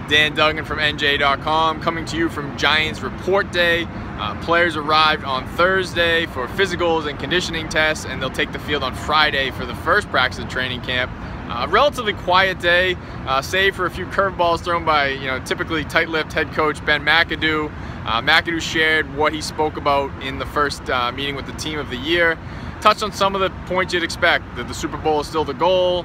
Dan Duggan from NJ.com coming to you from Giants Report Day. Players arrived on Thursday for physicals and conditioning tests, and they'll take the field on Friday for the first practice of training camp. A relatively quiet day, save for a few curveballs thrown by typically tight-lipped head coach Ben McAdoo. McAdoo shared what he spoke about in the first meeting with the team of the year. Touched on some of the points you'd expect, that the Super Bowl is still the goal.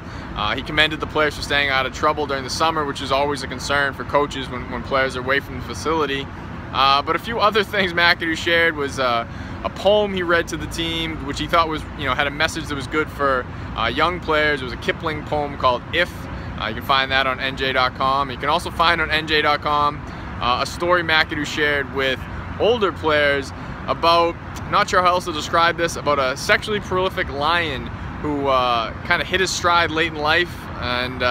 He commended the players for staying out of trouble during the summer, which is always a concern for coaches when players are away from the facility. But a few other things McAdoo shared was a poem he read to the team, which he thought was, had a message that was good for young players. It was a Kipling poem called If. You can find that on NJ.com. You can also find on NJ.com a story McAdoo shared with older players about, not sure how else to describe this, about a sexually prolific lion who kind of hit his stride late in life and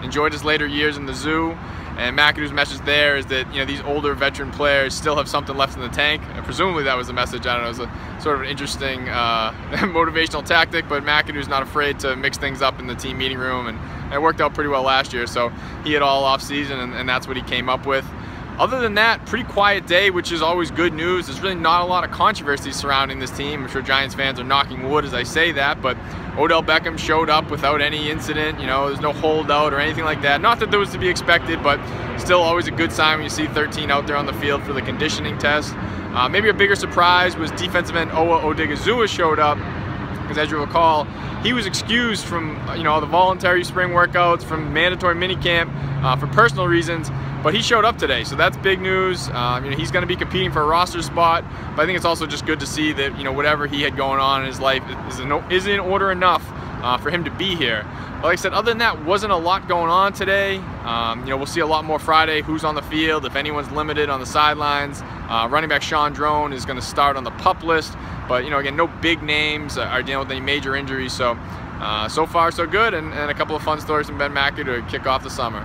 enjoyed his later years in the zoo. And McAdoo's message there is that these older veteran players still have something left in the tank. And presumably that was the message. I don't know, it was a sort of an interesting motivational tactic, but McAdoo's not afraid to mix things up in the team meeting room, and it worked out pretty well last year. So he had all off season, and that's what he came up with. Other than that, pretty quiet day, which is always good news. There's really not a lot of controversy surrounding this team. I'm sure Giants fans are knocking wood as I say that, but Odell Beckham showed up without any incident. There's no holdout or anything like that. Not that there was to be expected, but still always a good sign when you see 13 out there on the field for the conditioning test. Maybe a bigger surprise was defensive end Owa Odigizua showed up, because as you recall, he was excused from the voluntary spring workouts, from mandatory minicamp for personal reasons, but he showed up today, so that's big news. He's going to be competing for a roster spot, but I think it's also just good to see that whatever he had going on in his life is in order enough for him to be here. But like I said, other than that, wasn't a lot going on today. We'll see a lot more Friday, who's on the field, if anyone's limited on the sidelines. Running back Sean Drone is going to start on the PUP list, but again, no big names are dealing with any major injuries, so so far so good, and a couple of fun stories from Ben McAdoo to kick off the summer.